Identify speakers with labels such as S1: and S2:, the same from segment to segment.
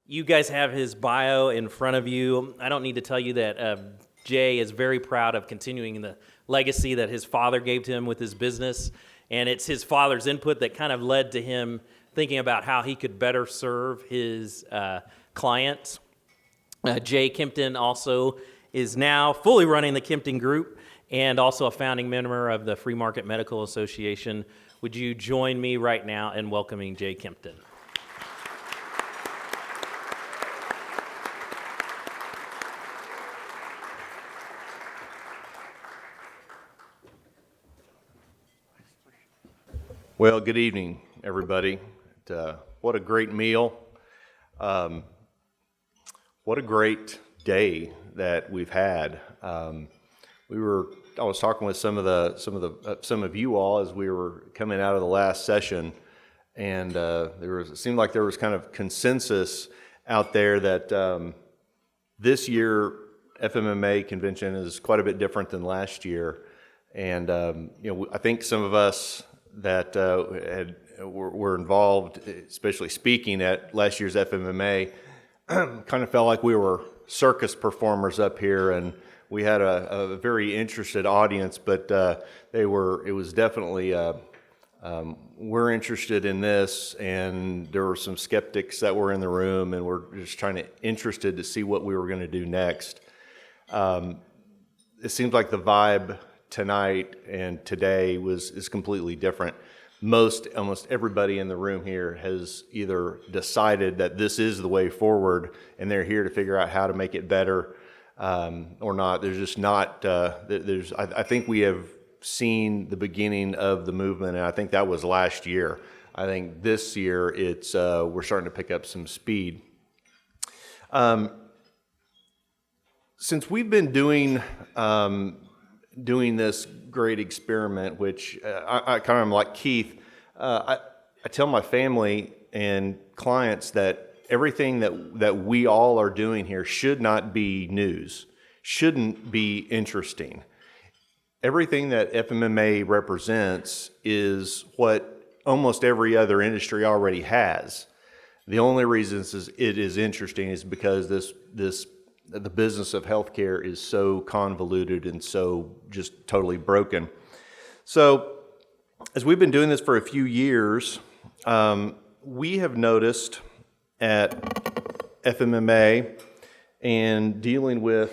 S1: You guys have his bio in front of you. I don't need to tell you that Jay is very proud of continuing the legacy that his father gave to him with his business. And it's his father's input that kind of led to him thinking about how he could better serve his clients. Jay Kempton also is now fully running the Kempton Group and also a founding member of the Free Market Medical Association. Would you join me right now in welcoming Jay Kempton?
S2: Well, good evening, everybody. What a great meal. What a great day that we've had. I was talking with some of you all as we were coming out of the last session, and it seemed like there was kind of consensus out there that this year FMMA convention is quite a bit different than last year, and I think some of us that were involved, especially speaking at last year's FMMA, kind of felt like we were circus performers up here, and we had a very interested audience, but it was definitely, we're interested in this, and there were some skeptics that were in the room, and we're just interested to see what we were going to do next. It seems like the vibe tonight and today is completely different. Almost everybody in the room here has either decided that this is the way forward and they're here to figure out how to make it better or not. There's just not, I think we have seen the beginning of the movement, and I think that was last year. I think this year we're starting to pick up some speed. Since we've been doing this great experiment, which I kind of like Keith, I tell my family and clients that everything that we all are doing here should not be news, shouldn't be interesting. Everything that FMMA represents is what almost every other industry already has. The only reason it is interesting is because the business of healthcare is so convoluted and so just totally broken. So as we've been doing this for a few years, we have noticed at FMMA and dealing with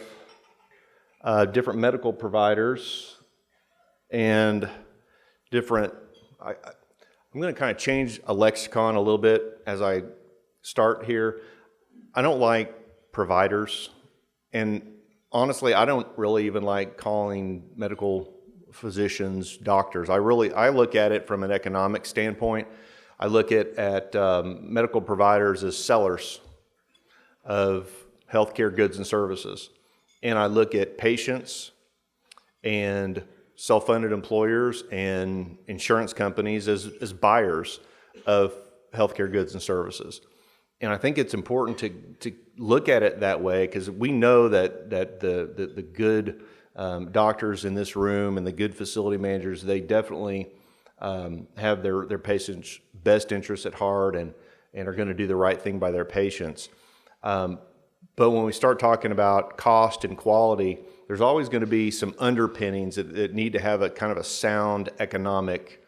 S2: different medical providers and different, I'm going to kind of change a lexicon a little bit as I start here. I don't like providers. And honestly, I don't really even like calling medical physicians doctors. I look at it from an economic standpoint. I look at medical providers as sellers of healthcare goods and services. And I look at patients and self-funded employers and insurance companies as buyers of healthcare goods and services. And I think it's important to look at it that way, because we know that the good doctors in this room and the good facility managers, they definitely have their patients' best interests at heart and are going to do the right thing by their patients. But when we start talking about cost and quality, there's always going to be some underpinnings that need to have a kind of a sound economic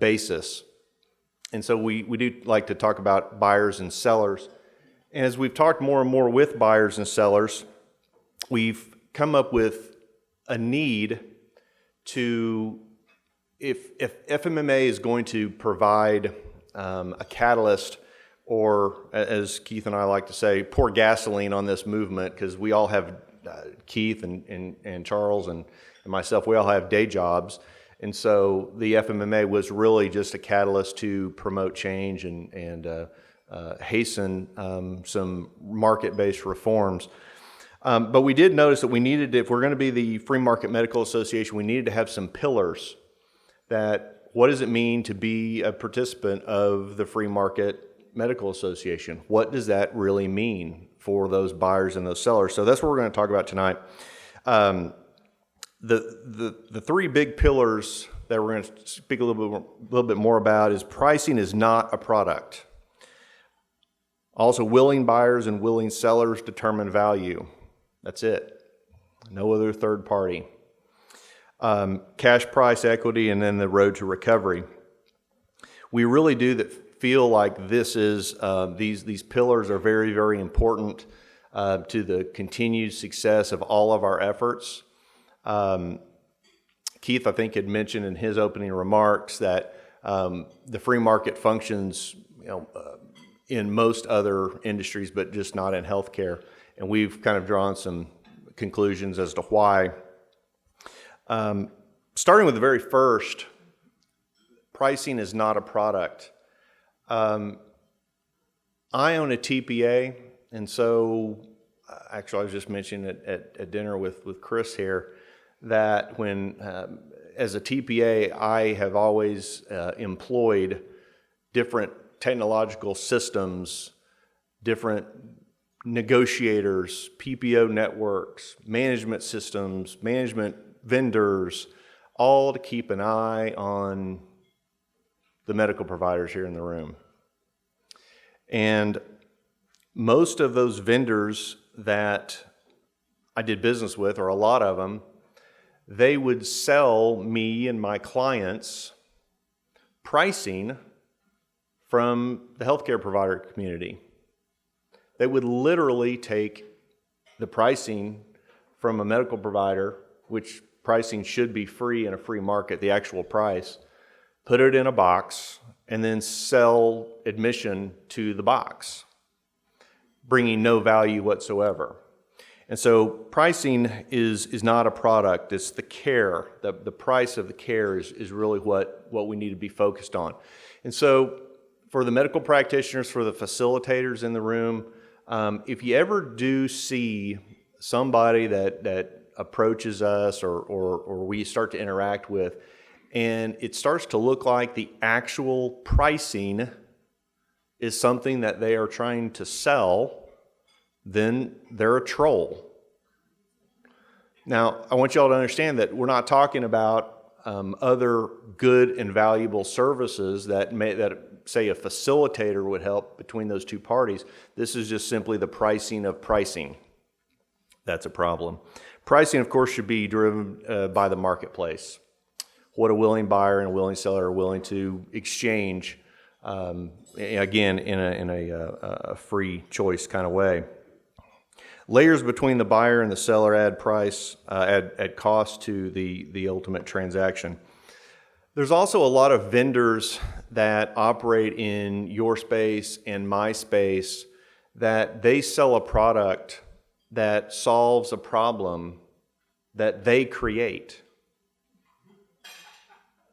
S2: basis. And so we do like to talk about buyers and sellers. And as we've talked more and more with buyers and sellers, we've come up with a need to, if FMMA is going to provide a catalyst, or as Keith and I like to say, pour gasoline on this movement, because we all have, Keith and Charles and myself, we all have day jobs. And so the FMMA was really just a catalyst to promote change and hasten some market-based reforms. But we did notice that we needed, if we're going to be the Free Market Medical Association, we needed to have some pillars. That what does it mean to be a participant of the Free Market Medical Association? What does that really mean for those buyers and those sellers? So that's what we're going to talk about tonight. The three big pillars that we're going to speak a little bit more about is pricing is not a product. Also, willing buyers and willing sellers determine value. That's it. No other third party. Cash price, equity, and then the road to recovery. We really do feel like this is these pillars are very, very important to the continued success of all of our efforts. Keith, I think, had mentioned in his opening remarks that the free market functions, in most other industries, but just not in healthcare. And we've kind of drawn some conclusions as to why. Starting with the very first, pricing is not a product. I own a TPA, and so actually I was just mentioning at dinner with Chris here that when as a TPA I have always employed different technological systems, different negotiators, PPO networks, management systems, management vendors, all to keep an eye on the medical providers here in the room. And most of those vendors that I did business with, or a lot of them, they would sell me and my clients pricing from the healthcare provider community. They would literally take the pricing from a medical provider, which pricing should be free in a free market, the actual price, put it in a box, and then sell admission to the box, bringing no value whatsoever. And so pricing is not a product, it's the care. The price of the care is really what we need to be focused on. And so for the medical practitioners, for the facilitators in the room, if you ever do see somebody that approaches us or we start to interact with, and it starts to look like the actual pricing is something that they are trying to sell, then they're a troll. Now, I want you all to understand that we're not talking about other good and valuable services that say a facilitator would help between those two parties. This is just simply the pricing of pricing. That's a problem. Pricing, of course, should be driven by the marketplace. What a willing buyer and a willing seller are willing to exchange, again, in a free choice kind of way. Layers between the buyer and the seller add cost to the ultimate transaction. There's also a lot of vendors that operate in your space and my space that they sell a product that solves a problem that they create.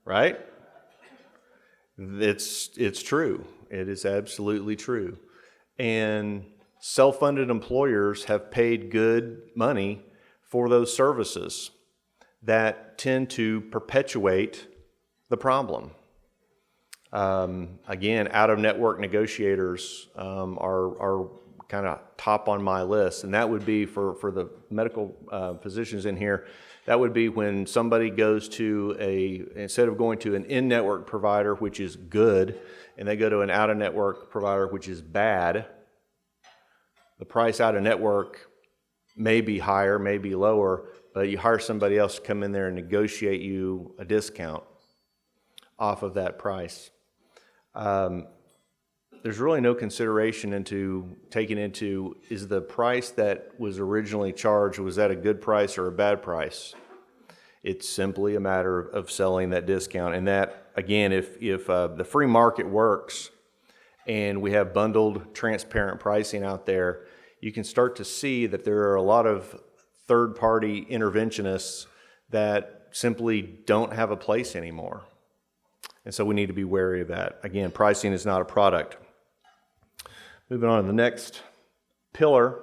S2: Right? It's true. It is absolutely true. And self-funded employers have paid good money for those services that tend to perpetuate the problem. Again, out-of-network negotiators are kind of top on my list, and that would be for the medical physicians in here. That would be when somebody goes to instead of going to an in-network provider, which is good, and they go to an out-of-network provider, which is bad. The price out-of-network may be higher, may be lower, but you hire somebody else to come in there and negotiate you a discount off of that price. There's really no consideration taken into, is the price that was originally charged, was that a good price or a bad price? It's simply a matter of selling that discount. And that, again, if the free market works and we have bundled transparent pricing out there, you can start to see that there are a lot of third-party interventionists that simply don't have a place anymore. And so we need to be wary of that. Again, pricing is not a product. Moving on to the next pillar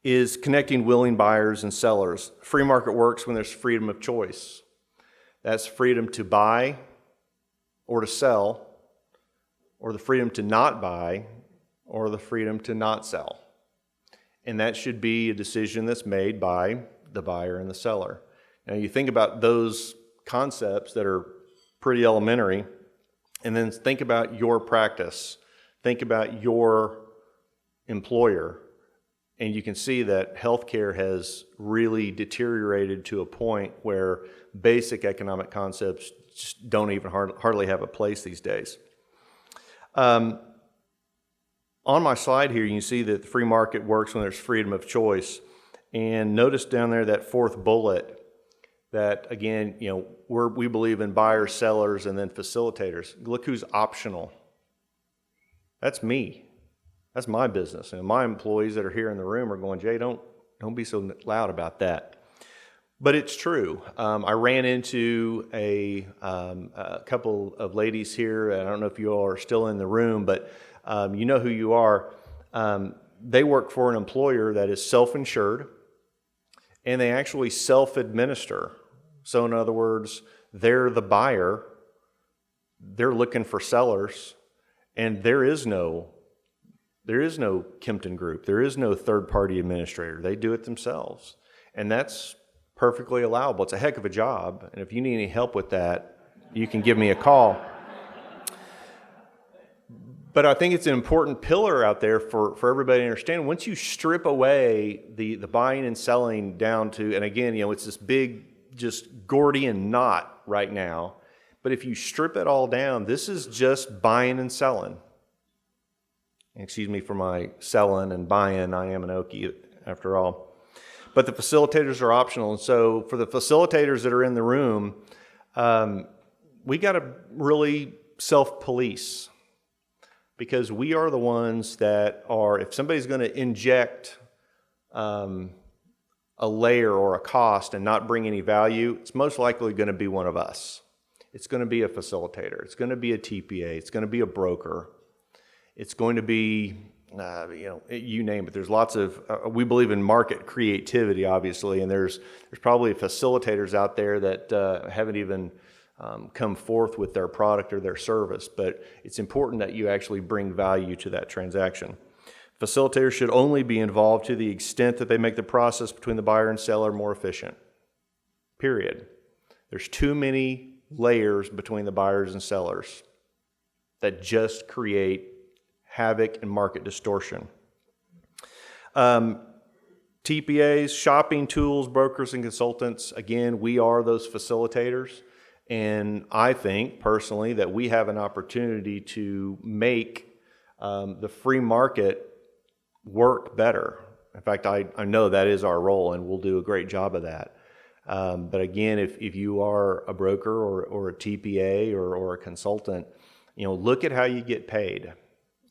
S2: is connecting willing buyers and sellers. Free market works when there's freedom of choice. That's freedom to buy or to sell, or the freedom to not buy, or the freedom to not sell. And that should be a decision that's made by the buyer and the seller. Now you think about those concepts that are pretty elementary, and then think about your practice. think about your employer, and you can see that healthcare has really deteriorated to a point where basic economic concepts just don't even hardly have a place these days. On my slide here, you can see that the free market works when there's freedom of choice. And notice down there that fourth bullet that, again, we believe in buyers, sellers, and then facilitators. Look who's optional. That's me. That's my business. And my employees that are here in the room are going, Jay, don't be so loud about that. But it's true. I ran into a couple of ladies here. I don't know if you all are still in the room, but you know who you are. They work for an employer that is self-insured, and they actually self-administer. So in other words, they're the buyer, they're looking for sellers, and there is no Kempton Group. There is no third-party administrator. They do it themselves. And that's perfectly allowable. It's a heck of a job. And if you need any help with that, you can give me a call. But I think it's an important pillar out there for everybody to understand. Once you strip away the buying and selling down to, and again, it's this big, just Gordian knot right now. But if you strip it all down, this is just buying and selling. Excuse me for my selling and buying. I am an Okie after all. But the facilitators are optional. And so for the facilitators that are in the room, we got to really self-police, because we are the ones that are, if somebody's going to inject a layer or a cost and not bring any value, it's most likely going to be one of us. It's going to be a facilitator. It's going to be a TPA. It's going to be a broker. It's going to be, you name it. There's lots of, we believe in market creativity, obviously, and there's probably facilitators out there that haven't even come forth with their product or their service, but it's important that you actually bring value to that transaction. Facilitators should only be involved to the extent that they make the process between the buyer and seller more efficient. Period. There's too many layers between the buyers and sellers that just create havoc and market distortion. TPAs, shopping tools, brokers, and consultants, again, we are those facilitators. And I think, personally, that we have an opportunity to make the free market work better. In fact, I know that is our role, and we'll do a great job of that. But again, if you are a broker or a TPA or a consultant, look at how you get paid.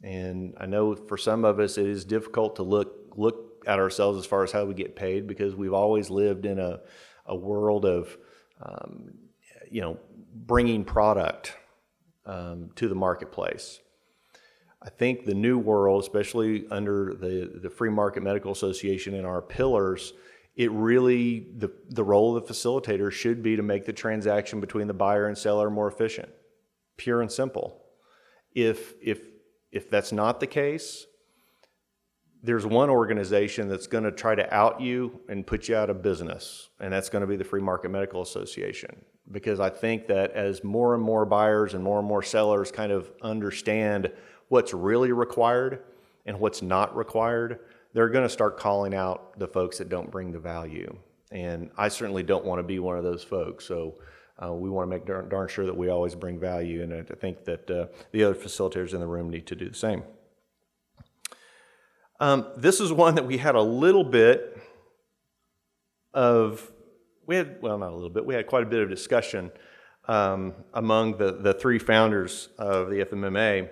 S2: And I know for some of us it is difficult to look at ourselves as far as how we get paid, because we've always lived in a world of bringing product to the marketplace. I think the new world, especially under the Free Market Medical Association and our pillars, it really, the role of the facilitator should be to make the transaction between the buyer and seller more efficient, pure and simple. If that's not the case, there's one organization that's going to try to out you and put you out of business, and that's going to be the Free Market Medical Association. Because I think that as more and more buyers and more sellers kind of understand what's really required and what's not required, they're going to start calling out the folks that don't bring the value. And I certainly don't want to be one of those folks. So we want to make darn sure that we always bring value, and I think that the other facilitators in the room need to do the same. This is one that we had a little bit of, we had quite a bit of discussion among the three founders of the FMMA,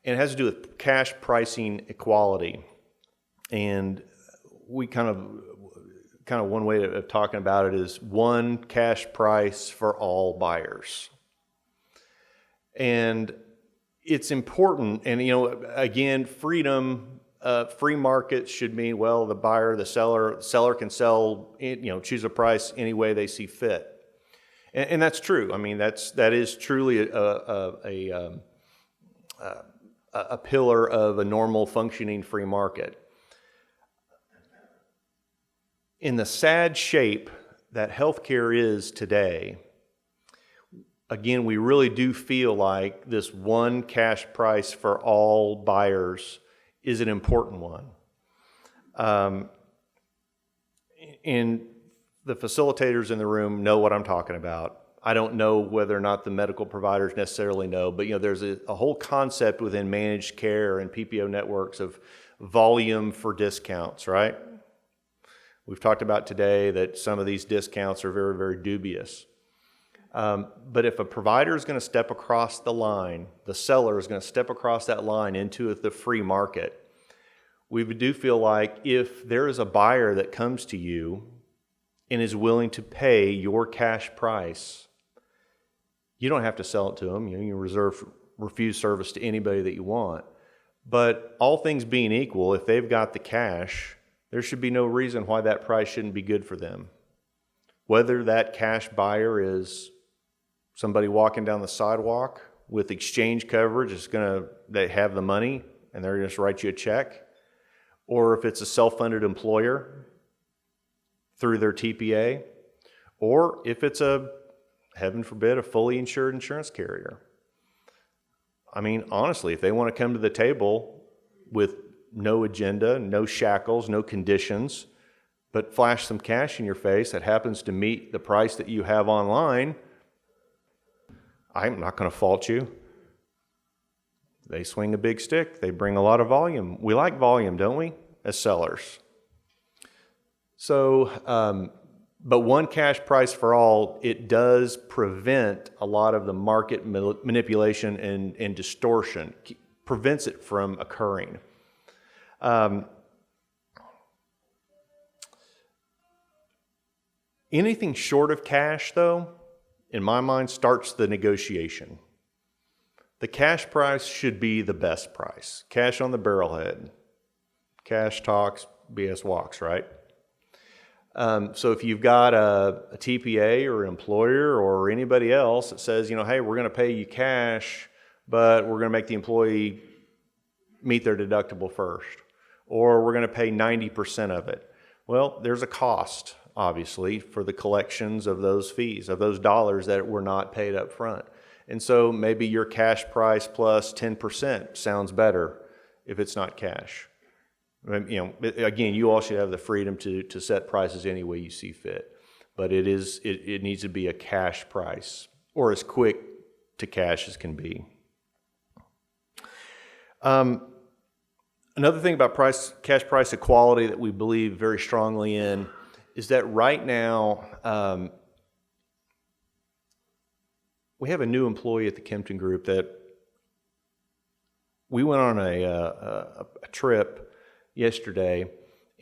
S2: and it has to do with cash pricing equality. And we kind of one way of talking about it is one cash price for all buyers. And it's important, and again, freedom, free markets should mean, well, the buyer, the seller can sell, choose a price any way they see fit. And that's true. I mean, that is truly a pillar of a normal functioning free market. In the sad shape that healthcare is today, again, we really do feel like this one cash price for all buyers is an important one. And the facilitators in the room know what I'm talking about. I don't know whether or not the medical providers necessarily know, but there's a whole concept within managed care and PPO networks of volume for discounts, right? We've talked about today that some of these discounts are very, very dubious. But if a provider is going to step across the line, the seller is going to step across that line into the free market, we do feel like if there is a buyer that comes to you and is willing to pay your cash price, you don't have to sell it to them. You can refuse service to anybody that you want. But all things being equal, if they've got the cash, there should be no reason why that price shouldn't be good for them. Whether that cash buyer is somebody walking down the sidewalk with exchange coverage, they have the money and they're going to write you a check, or if it's a self-funded employer through their TPA, or if it's heaven forbid, a fully insured insurance carrier. I mean, honestly, if they want to come to the table with no agenda, no shackles, no conditions, but flash some cash in your face that happens to meet the price that you have online, I'm not going to fault you. They swing a big stick. They bring a lot of volume. We like volume, don't we, as sellers? So, but one cash price for all, it does prevent a lot of the market manipulation and distortion, prevents it from occurring. Anything short of cash, though, in my mind, starts the negotiation. The cash price should be the best price. Cash on the barrelhead. Cash talks, BS walks, right? So if you've got a TPA or an employer or anybody else that says, hey, we're going to pay you cash, but we're going to make the employee meet their deductible first, or we're going to pay 90% of it. Well, there's a cost, obviously, for the collections of those fees, of those dollars that were not paid up front. And so maybe your cash price plus 10% sounds better if it's not cash. Again, you all should have the freedom to set prices any way you see fit, but it needs to be a cash price, or as quick to cash as can be. Another thing about cash price equality that we believe very strongly in is that right now we have a new employee at the Kempton Group that we went on a trip yesterday,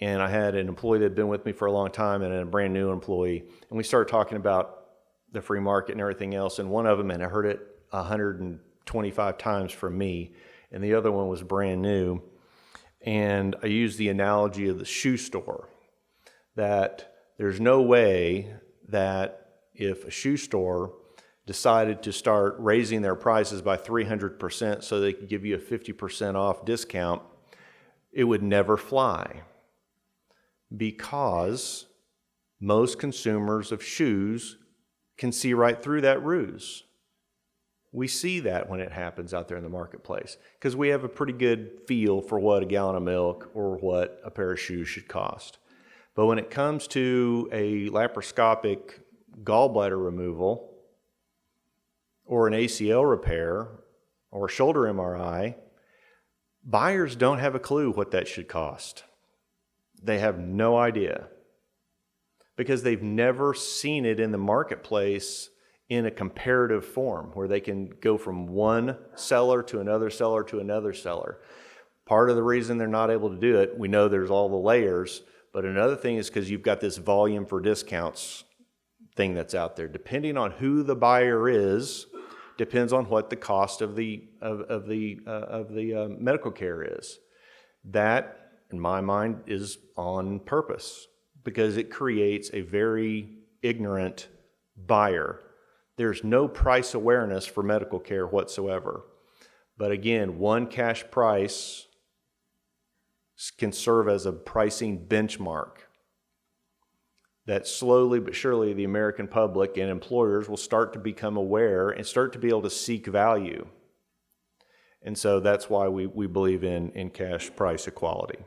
S2: and I had an employee that had been with me for a long time and a brand new employee, and we started talking about the free market and everything else, and one of them, and I heard it 125 times from me, and the other one was brand new, and I used the analogy of the shoe store, that there's no way that if a shoe store decided to start raising their prices by 300% so they could give you a 50% off discount, it would never fly, because most consumers of shoes can see right through that ruse. We see that when it happens out there in the marketplace, because we have a pretty good feel for what a gallon of milk or what a pair of shoes should cost. But when it comes to a laparoscopic gallbladder removal or an ACL repair or a shoulder MRI, buyers don't have a clue what that should cost. They have no idea, because they've never seen it in the marketplace in a comparative form where they can go from one seller to another seller to another seller. Part of the reason they're not able to do it, we know there's all the layers, but another thing is because you've got this volume for discounts thing that's out there. Depending on who the buyer is, depends on what the cost of the medical care is. That, in my mind, is on purpose, because it creates a very ignorant buyer. There's no price awareness for medical care whatsoever. But again, one cash price can serve as a pricing benchmark. that slowly but surely the American public and employers will start to become aware and start to be able to seek value. And so that's why we believe in cash price equality.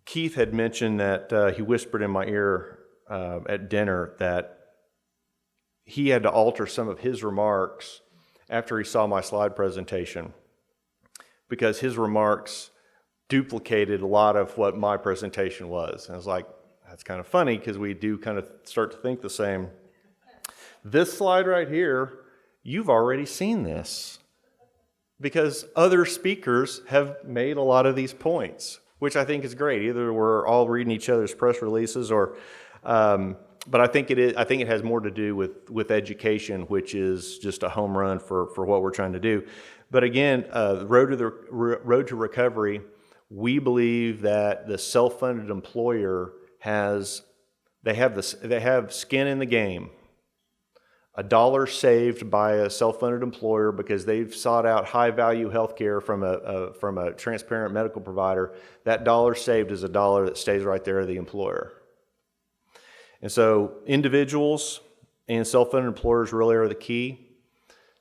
S2: Keith had mentioned that he whispered in my ear at dinner that he had to alter some of his remarks after he saw my slide presentation, because his remarks duplicated a lot of what my presentation was. And I was like, that's kind of funny, because we do kind of start to think the same. This slide right here, you've already seen this, because other speakers have made a lot of these points, which I think is great. Either we're all reading each other's press releases, or but I think it has more to do with education, which is just a home run for what we're trying to do. But again, road to recovery, we believe that the self-funded employer they have skin in the game. $1 saved by a self-funded employer because they've sought out high-value health care from a transparent medical provider, that $1 saved is $1 that stays right there to the employer. And so individuals and self-funded employers really are the key.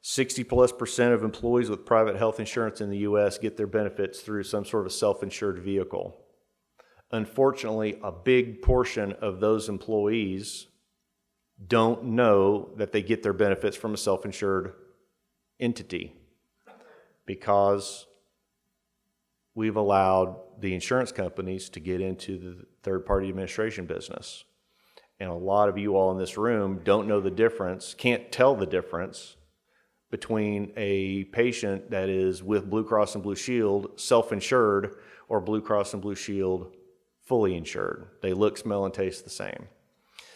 S2: 60+% of employees with private health insurance in the U.S. get their benefits through some sort of self-insured vehicle. Unfortunately, a big portion of those employees don't know that they get their benefits from a self-insured entity, because we've allowed the insurance companies to get into the third-party administration business. And a lot of you all in this room don't know the difference, can't tell the difference between a patient that is with Blue Cross and Blue Shield self-insured or Blue Cross and Blue Shield fully insured. They look, smell, and taste the same.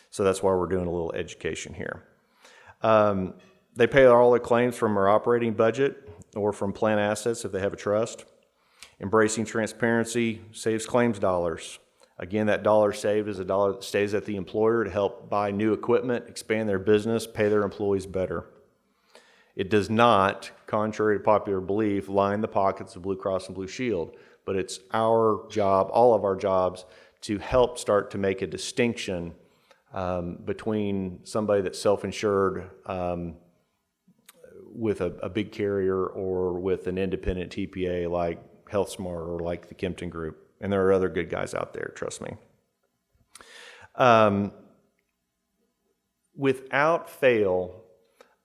S2: So that's why we're doing a little education here. They pay all their claims from our operating budget or from plan assets if they have a trust. Embracing transparency saves claims dollars. Again, that $1 saved is $1 that stays at the employer to help buy new equipment, expand their business, pay their employees better. It does not, contrary to popular belief, line the pockets of Blue Cross and Blue Shield, but it's our job, all of our jobs, to help start to make a distinction between somebody that's self-insured with a big carrier or with an independent TPA like HealthSmart or like the Kempton Group. And there are other good guys out there, trust me. Without fail,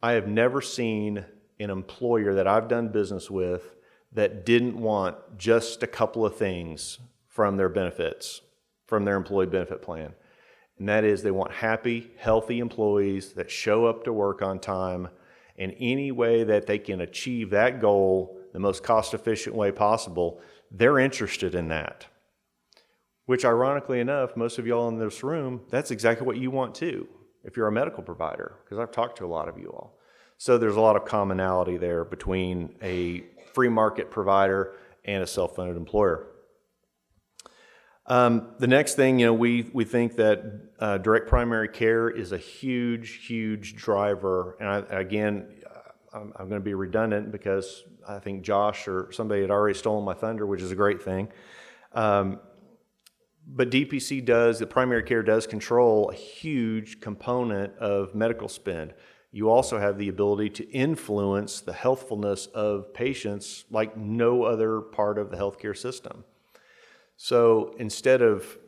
S2: I have never seen an employer that I've done business with that didn't want just a couple of things from their benefits, from their employee benefit plan. And that is, they want happy, healthy employees that show up to work on time, and any way that they can achieve that goal the most cost-efficient way possible, they're interested in that. Which, ironically enough, most of y'all in this room, that's exactly what you want too, if you're a medical provider, because I've talked to a lot of you all. So there's a lot of commonality there between a free market provider and a self-funded employer. The next thing, we think that direct primary care is a huge driver. And I'm going to be redundant because I think Josh or somebody had already stolen my thunder, which is a great thing. But DPC the primary care does control a huge component of medical spend. You also have the ability to influence the healthfulness of patients like no other part of the healthcare system. So instead of,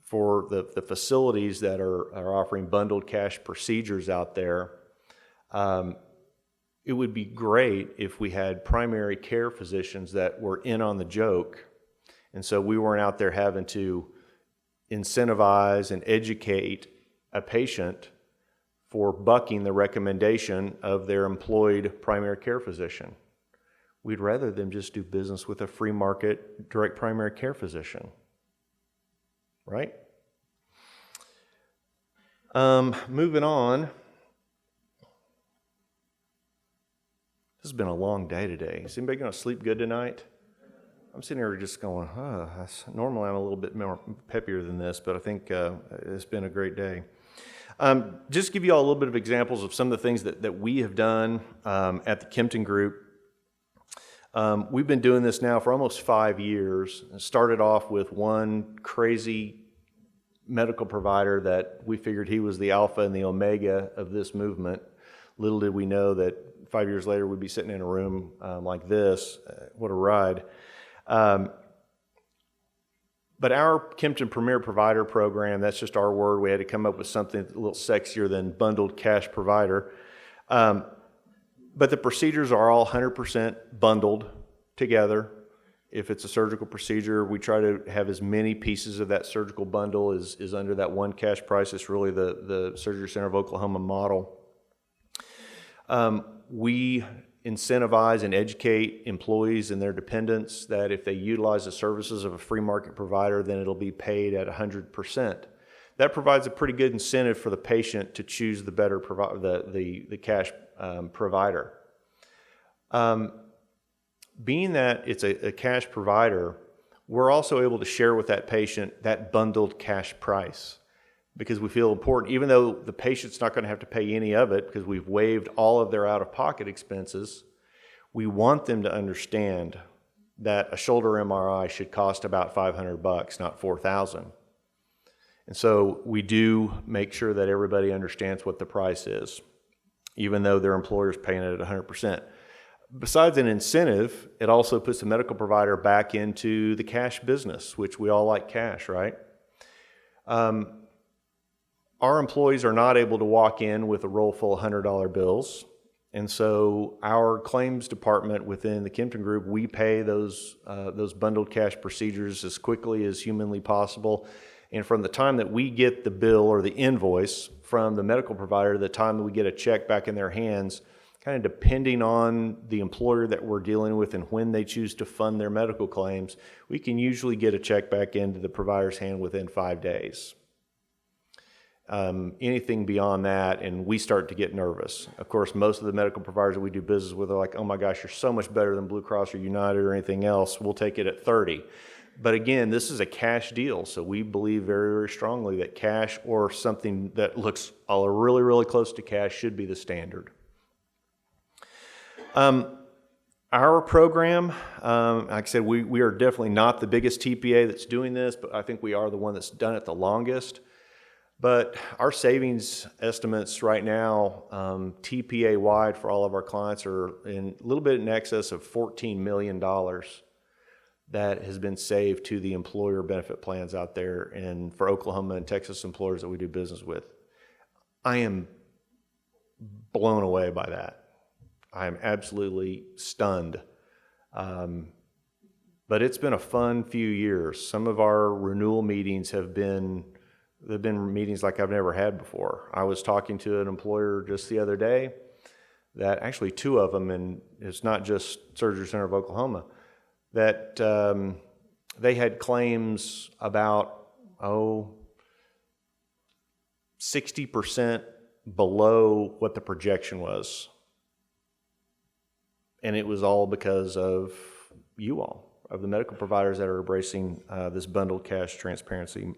S2: for the facilities that are offering bundled cash procedures out there, it would be great if we had primary care physicians that were in on the joke. And so we weren't out there having to incentivize and educate a patient for bucking the recommendation of their employed primary care physician. We'd rather them just do business with a free market direct primary care physician, right? Moving on. This has been a long day today. Is anybody going to sleep good tonight? I'm sitting here just going, normally I'm a little bit more peppier than this, but I think it's been a great day. Just give you all a little bit of examples of some of the things that we have done at the Kempton Group. We've been doing this now for almost 5 years. It started off with one crazy medical provider that we figured he was the alpha and the omega of this movement. Little did we know that 5 years later we'd be sitting in a room like this. What a ride. But our Kempton Premier Provider Program, that's just our word. We had to come up with something a little sexier than bundled cash provider. But the procedures are all 100% bundled together. If it's a surgical procedure, we try to have as many pieces of that surgical bundle as under that one cash price. It's really the Surgery Center of Oklahoma model. We incentivize and educate employees and their dependents that if they utilize the services of a free market provider, then it'll be paid at 100%. That provides a pretty good incentive for the patient to choose the better the cash provider. Being that it's a cash provider, we're also able to share with that patient that bundled cash price because we feel important, even though the patient's not going to have to pay any of it because we've waived all of their out-of-pocket expenses, we want them to understand that a shoulder MRI should cost about $500, not $4,000. And so we do make sure that everybody understands what the price is, even though their employer's paying it at 100%. Besides an incentive, it also puts the medical provider back into the cash business, which we all like cash, right? Our employees are not able to walk in with a roll full of $100 bills. And so our claims department within the Kempton Group, we pay those bundled cash procedures as quickly as humanly possible. And from the time that we get the bill or the invoice from the medical provider to the time that we get a check back in their hands, kind of depending on the employer that we're dealing with and when they choose to fund their medical claims, we can usually get a check back into the provider's hand within 5 days. Anything beyond that, and we start to get nervous. Of course, most of the medical providers that we do business with are like, oh my gosh, you're so much better than Blue Cross or United or anything else. We'll take it at 30. But again, this is a cash deal, so we believe very, very strongly that cash or something that looks really, really close to cash should be the standard. Our program, like I said, we are definitely not the biggest TPA that's doing this, but I think we are the one that's done it the longest. But our savings estimates right now, TPA wide for all of our clients, are in a little bit in excess of $14 million that has been saved to the employer benefit plans out there and for Oklahoma and Texas employers that we do business with. I am blown away by that. I am absolutely stunned. But it's been a fun few years. Some of our renewal meetings they've been meetings like I've never had before. I was talking to an employer just the other day that actually two of them, and it's not just Surgery Center of Oklahoma, that they had claims about 60% below what the projection was. And it was all because of you all, of the medical providers that are embracing this bundled cash transparency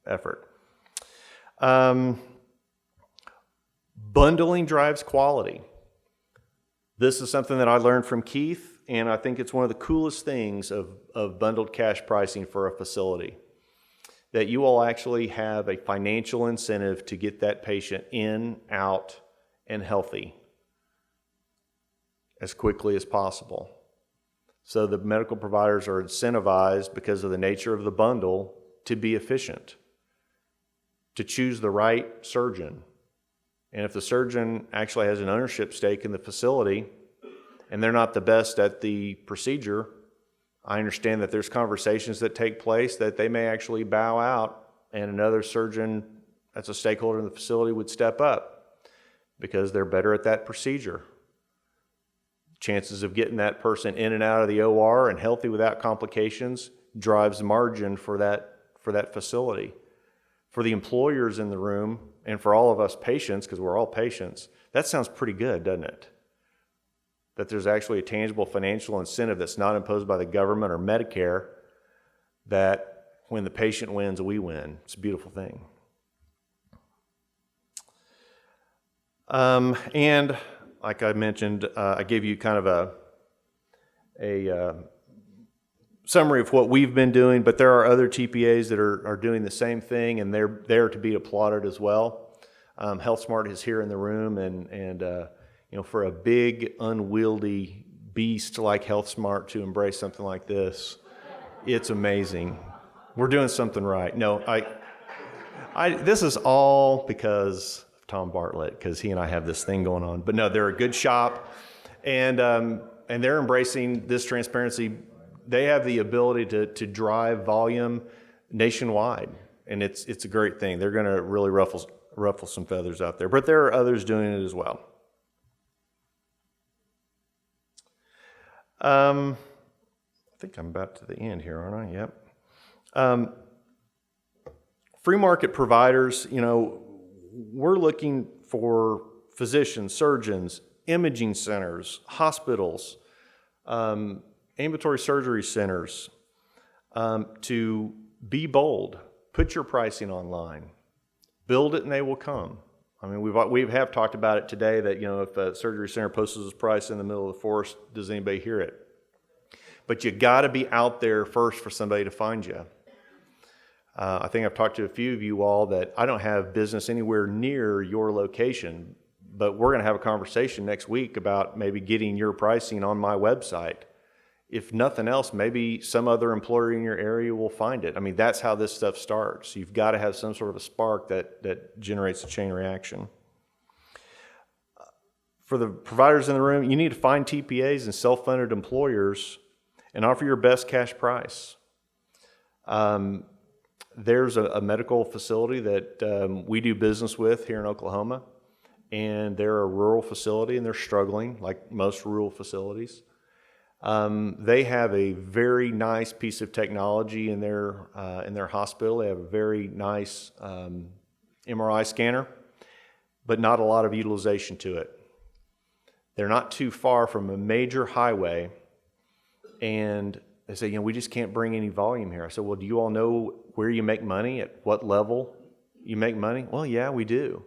S2: effort. Bundling drives quality. This is something that I learned from Keith, and I think it's one of the coolest things of bundled cash pricing for a facility, that you all actually have a financial incentive to get that patient in, out, and healthy as quickly as possible. So the medical providers are incentivized because of the nature of the bundle to be efficient, to choose the right surgeon. And if the surgeon actually has an ownership stake in the facility and they're not the best at the procedure, I understand that there's conversations that take place that they may actually bow out and another surgeon that's a stakeholder in the facility would step up because they're better at that procedure. Chances of getting that person in and out of the OR and healthy without complications drives margin for that facility. For the employers in the room and for all of us patients, because we're all patients, that sounds pretty good, doesn't it? That there's actually a tangible financial incentive that's not imposed by the government or Medicare, that when the patient wins, we win. It's a beautiful thing. And like I mentioned, I gave you kind of summary of what we've been doing, but there are other TPAs that are doing the same thing, and they're there to be applauded as well. HealthSmart is here in the room, and for a big, unwieldy beast like HealthSmart to embrace something like this, it's amazing. We're doing something right. No, this is all because of Tom Bartlett, because he and I have this thing going on. But no, they're a good shop, and they're embracing this transparency. They have the ability to drive volume nationwide, and it's a great thing. They're going to really ruffle some feathers out there, but there are others doing it as well. I think I'm about to the end here, aren't I? Yep. Free market providers, we're looking for physicians, surgeons, imaging centers, hospitals, ambulatory surgery centers, to be bold. Put your pricing online. Build it and they will come. I mean, we have talked about it today that, if a surgery center posts its price in the middle of the forest, does anybody hear it? But you got to be out there first for somebody to find you. I think I've talked to a few of you all that I don't have business anywhere near your location, but we're going to have a conversation next week about maybe getting your pricing on my website. If nothing else, maybe some other employer in your area will find it. I mean, that's how this stuff starts. You've got to have some sort of a spark that generates a chain reaction. For the providers in the room, you need to find TPAs and self-funded employers and offer your best cash price. There's a medical facility that we do business with here in Oklahoma, and they're a rural facility, and they're struggling like most rural facilities. They have a very nice piece of technology in their hospital. They have a very nice MRI scanner, but not a lot of utilization to it. They're not too far from a major highway, and they say, we just can't bring any volume here. I said, well, do you all know where you make money, at what level you make money? Well, yeah, we do.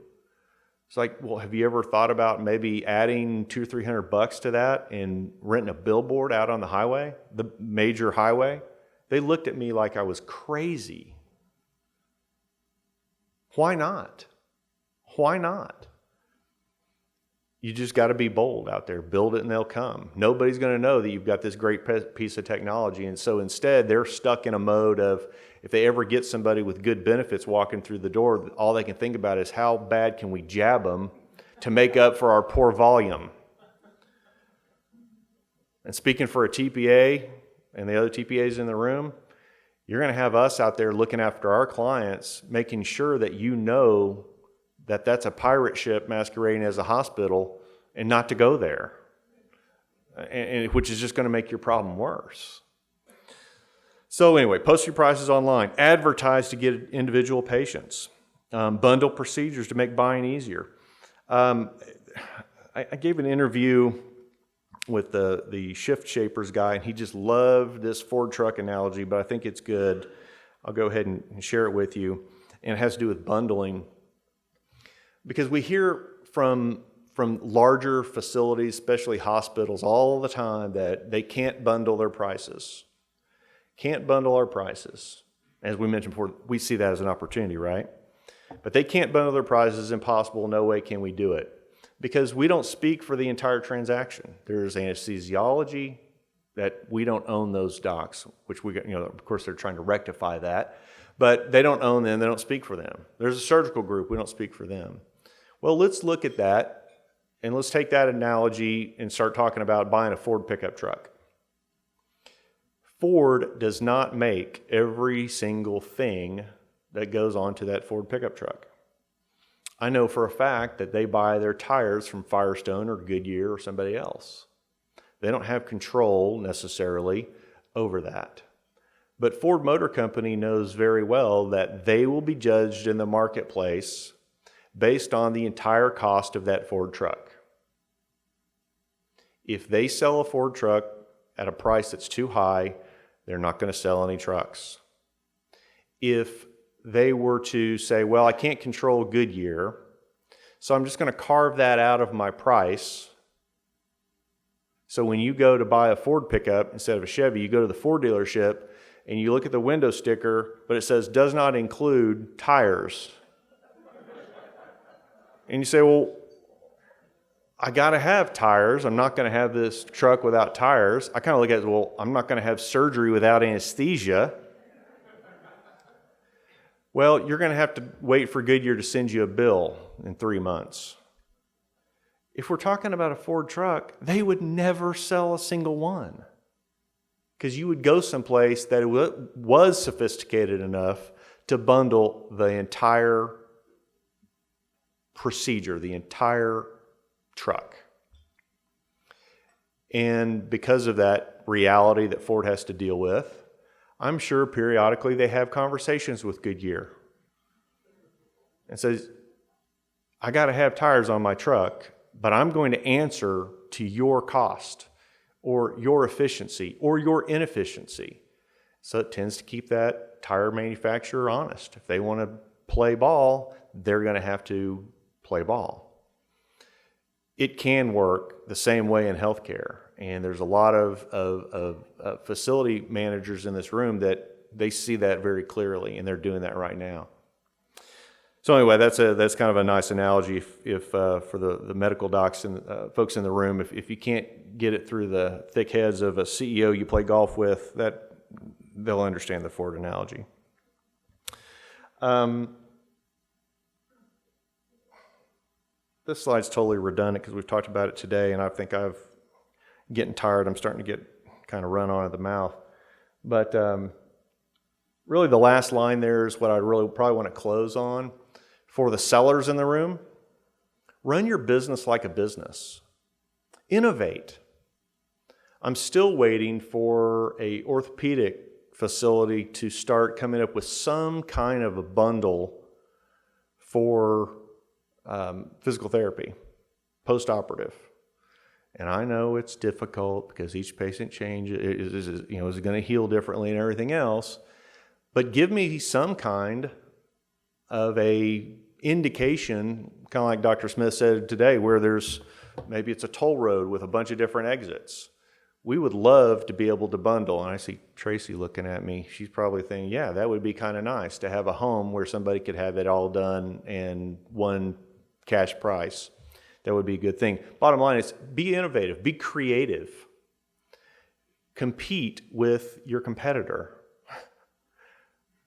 S2: It's like, well, have you ever thought about maybe adding $200 or $300 to that and renting a billboard out on the highway, the major highway? They looked at me like I was crazy. Why not? Why not? You just got to be bold out there. Build it and they'll come. Nobody's going to know that you've got this great piece of technology. And so instead, they're stuck in a mode of, if they ever get somebody with good benefits walking through the door, all they can think about is how bad can we jab them to make up for our poor volume. And speaking for a TPA and the other TPAs in the room, you're going to have us out there looking after our clients, making sure that you know that that's a pirate ship masquerading as a hospital and not to go there, and which is just going to make your problem worse. So anyway, post your prices online, advertise to get individual patients, bundle procedures to make buying easier. I gave an interview with the Shift Shapers guy, and he just loved this Ford truck analogy, but I think it's good. I'll go ahead and share it with you, and it has to do with bundling. Because we hear from larger facilities, especially hospitals, all the time that they can't bundle their prices. Can't bundle our prices. As we mentioned before, we see that as an opportunity, right? But they can't bundle their prices. Impossible. No way can we do it. Because we don't speak for the entire transaction. There's anesthesiology that we don't own those docs, which we, of course, they're trying to rectify that. But they don't own them. They don't speak for them. There's a surgical group. We don't speak for them. Well, let's look at that, and let's take that analogy and start talking about buying a Ford pickup truck. Ford does not make every single thing that goes onto that Ford pickup truck. I know for a fact that they buy their tires from Firestone or Goodyear or somebody else. They don't have control necessarily over that. But Ford Motor Company knows very well that they will be judged in the marketplace based on the entire cost of that Ford truck. If they sell a Ford truck at a price that's too high, they're not going to sell any trucks. If they were to say, well, I can't control Goodyear, so I'm just going to carve that out of my price, So when you go to buy a Ford pickup instead of a Chevy, you go to the Ford dealership and you look at the window sticker, but it says does not include tires. And you say, well, I got to have tires. I'm not going to have this truck without tires. I kind of look at it, well, I'm not going to have surgery without anesthesia. Well, you're going to have to wait for Goodyear to send you a bill in 3 months. If we're talking about a Ford truck, they would never sell a single one, because you would go someplace that was sophisticated enough to bundle the entire procedure, the entire truck. And because of that reality that Ford has to deal with, I'm sure periodically they have conversations with Goodyear and says, I got to have tires on my truck, but I'm going to answer to your cost or your efficiency or your inefficiency. So it tends to keep that tire manufacturer honest. If they want to play ball, they're going to have to play ball. It can work the same way in healthcare. And there's a lot of facility managers in this room that they see that very clearly, and they're doing that right now. So anyway, that's kind of a nice analogy if for the medical docs and folks in the room, if you can't get it through the thick heads of a CEO you play golf with, that they'll understand the Ford analogy. This slide's totally redundant because we've talked about it today, and I think I'm getting tired. I'm starting to get kind of run on at the mouth. But really the last line there is what I really probably want to close on. For the sellers in the room, run your business like a business. Innovate. I'm still waiting for an orthopedic facility to start coming up with some kind of a bundle for physical therapy, post-operative. And I know it's difficult because each patient changes, is going to heal differently and everything else. But give me some kind of a indication, kind of like Dr. Smith said today, where maybe it's a toll road with a bunch of different exits. We would love to be able to bundle. And I see Tracy looking at me. She's probably thinking, yeah, that would be kind of nice to have a home where somebody could have it all done and one cash price. That would be a good thing. Bottom line is be innovative, be creative. Compete with your competitor.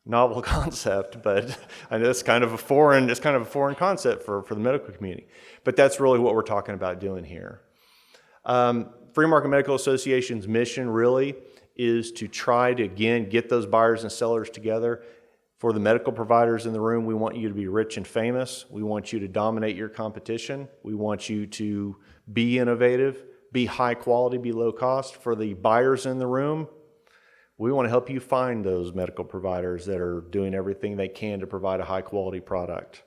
S2: Novel concept, but I know it's kind of a foreign concept for the medical community. But that's really what we're talking about doing here. Free Market Medical Association's mission really is to try to, again, get those buyers and sellers together. For the medical providers in the room, we want you to be rich and famous. We want you to dominate your competition. We want you to be innovative, be high quality, be low cost. For the buyers in the room, we want to help you find those medical providers that are doing everything they can to provide a high quality product.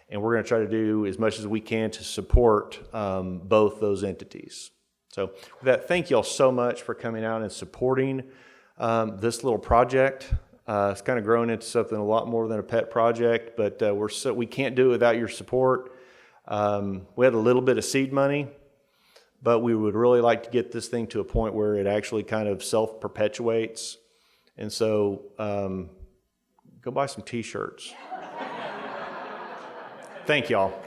S2: And we're going to try to do as much as we can to support both those entities. So with that, thank you all so much for coming out and supporting this little project. It's kind of grown into something a lot more than a pet project, but we can't do it without your support. We had a little bit of seed money, but we would really like to get this thing to a point where it actually kind of self-perpetuates. And so go buy some t-shirts. Thank y'all.